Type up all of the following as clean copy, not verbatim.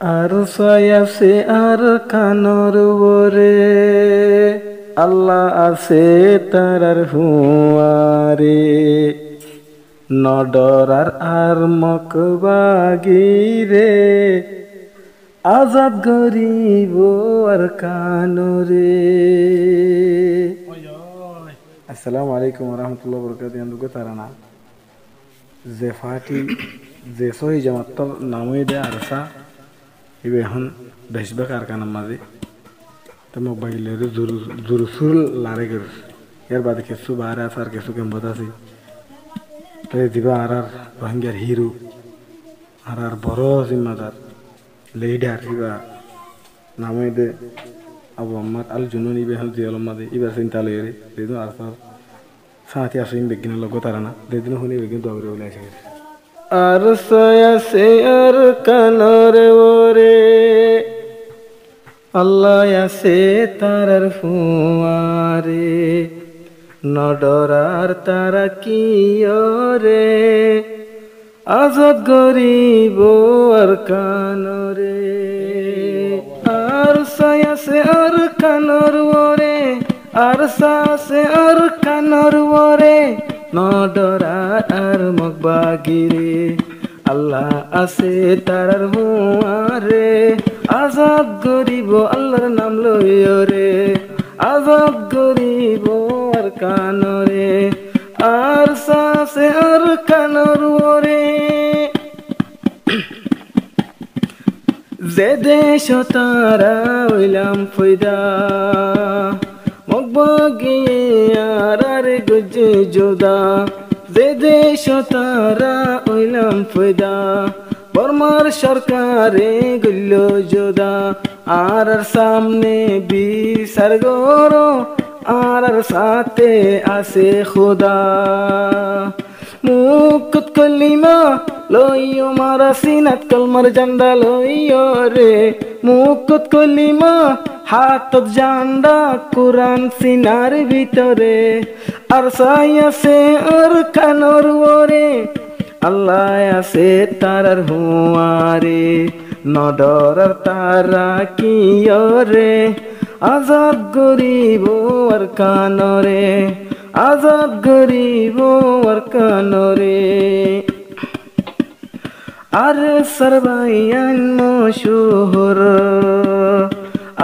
আর আছে আর কানর ওরে আল্লাহ আছে তারার হুয়ারে নডরার আর মকবাগিরে আজাদ গরিব আর কানরে। আসসালামু আলাইকুম রহমতুল্লাহ বরকাত। তারানা যে ফাটি যে সহি জামাতর নামই দে আরসা ইবে এখন বেশবে কারখানার মাঝে তো মোক বাগিলে জুরসুল লারে গেল এর বাদে কিছু বাহারে আছে আর কিছু কেম্বত আছে তো দিবা আর রোহিঙ্গার হিরো আর বড় জিম্মাদার লিডার ইবা নামই দে আবু আহমদ আল জুনুন ইবে এখন জিয়াল মাদে ইবার চিন্তা লইরে দিদু আর সাথী আসিম বেগিনের লোক তারা না দিদিন শুনি বেগিন দৌড়ে বলে আসে আর সয়াসে আর কানর ওরে আল্লাহ আছে তারার ফুয়ারে নডরার তারা কি রে আজাদ গরিব আর কানরে। আর সয়াসে আর কানর ওরে আর সাসে আর কানর ওরে নডরার আর মকবাগিরে আল্লাহ আছে তারার হুয়ারে আজাদ গরিব আল্লাহর নাম লইরে আজাদ গরিব আর কানরে। আর সাসে আর কানর ওরে যে দেশ তারা হইলাম ফয়দা মকবাগিয়ে আর গুজে জোদা যে দেশ তারা হইলাম ফয়দা বর্মার সরকারে গুল্ল যোদা আর সামনে বিচার গরো আর সাথে আছে খোদা মুকুত কলিমা লইও মারা সিনাত কলমার জান্ডা লইও রে মুকুত কলিমা হাতত জান্ডা কুরআন সিনার ভিতরে আর সাই আছে আর কানর ওরে আল্লাহ আছে তারার হুয়ারে নডরার তারা কি রে আজাদ গরিব আর কানরে আজাদ গরিব আর কানরে। আর সরবাইয়ান মশহুর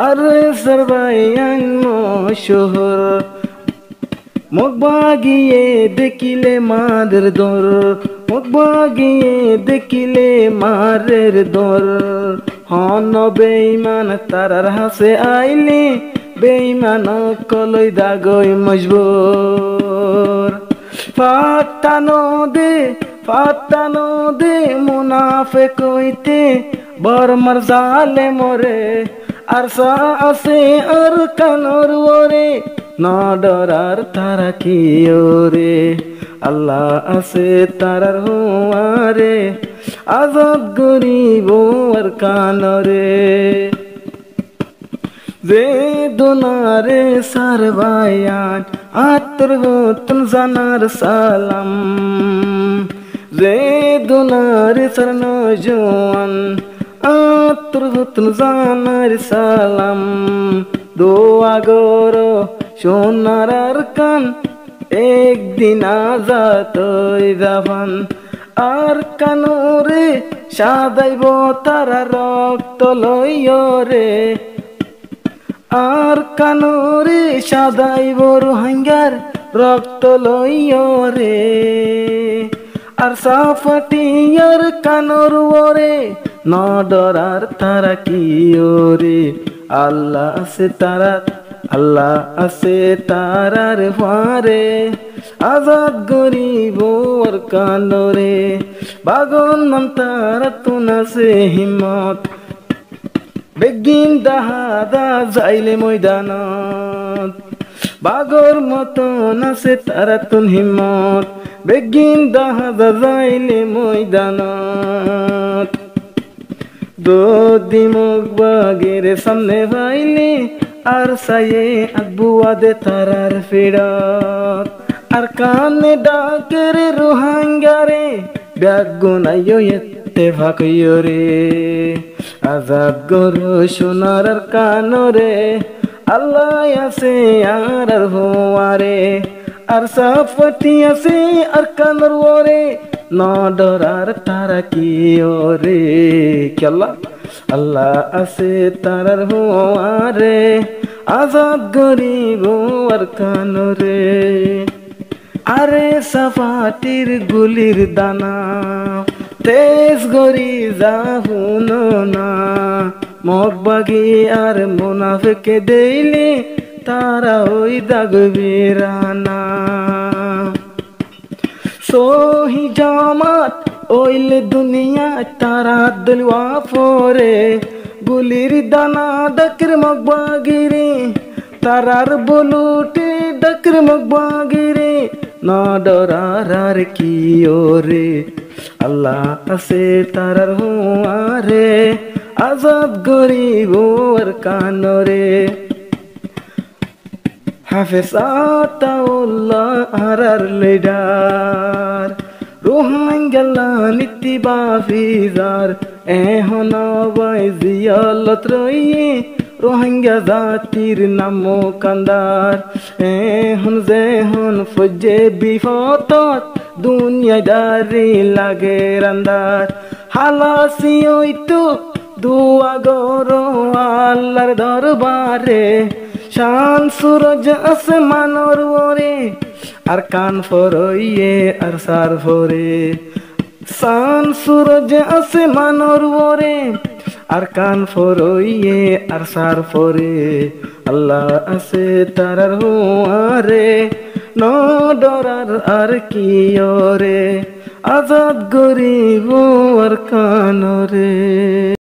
আর সরবাইয়ান মশহুর মকবাগিয়ে দেখিলে মারের দর মকবাগিয়ে দেখিলে মারের দর হন বেঈমান তারার হাসে আইলে বেঈমান কলই দাগই মজবুর ফাটানো দে মুনাফিক হইতে বর্মার জালে মরে আর সা আছে আর কানর ওরে নডরার তারা কি ওরে আল্লাহ আছে তারার হুয়ারে আজাদ গরিব আর কানরে। যে দুনারে সারবায়ান আতর হতন জানার সালাম যে দুনারে সরন জোয়ান আতর হতন জানার সালাম দোয়া গরো সোনার আর কান একদিন আজাদ যাবান আর কানরে সাদাইব তারা রক্ত লইও রে আর কানরে সাদাইব রোহিঙ্গার রক্ত লইও রে আর সাফাটিয়ার কানর ওরে নডরার তারা কি ওরে আল্লাহ আছে তারা আল্লাহ আছে তারার ফারে আজাদ গরিব আর কানরে বাগন নাম তারা তুন আছে হিম্মত বেগিন দাহাদা যাইলে ময়দানত বাগর মতন আছে তারা তুন হিম্মত বেগিন দাহাদা যাইলে ময়দানত দোদি মকবাগের সামনে ভাইলে আর সায়ে আকবুয়া দে তারার ফিরাত আর কানে ডাকের রোহিঙ্গারে ব্যাগুনাইও ইত্তেফাক রে আজাদ গরু সোনার কানরে আল্লাহ আছে আর হুয়ারে আর সাফতি আছে আর কানর ওরে ন ডরার তারা কি ওরে কেলা আল্লাহ আছে তারার হুয়ারে আজাদ গরিব আর কানরে আরে সাফাটির গুলির দানা তেজ গরি যাহুন না মগবাগি আর মুনাফিকে দেইলে তারা ওই দাগবিরানা সহি জামাত ওইলে দুনিয়া তারা দলওয়া ফোরে গুলির দানা ডাকের মগবাগিরে তারার বলুটে ডাকের মগবাগিরে না ডরার কি ওরে আল্লাহ আছে তারার হুয়ারে আজাদ গরিব আর কানরে হাফেজ আতাউল্লাহ আরার লিডার রোহিঙ্গা নীতি বাফিজার এহন বাই জিয়ালত রইয়ে রোহিঙ্গা জাতির নাম কান্দার এহন যেহন ফজে বিফতত দুনিয়াদারি লাগে রান্দার হালাসি ওইতো দুয়া গরো আল্লাহর দরবারে শান সুরজ আসমানর ওরে আর কান ফরইয়ে আর সার ফরে শান সুরজ আসমানর ওরে আর কান ফরইয়ে আর সার ফরে আল্লাহ আছে তারার হুয়ারে ন ডরার আর কি ওরে আজাদ গরিব আর কানরে।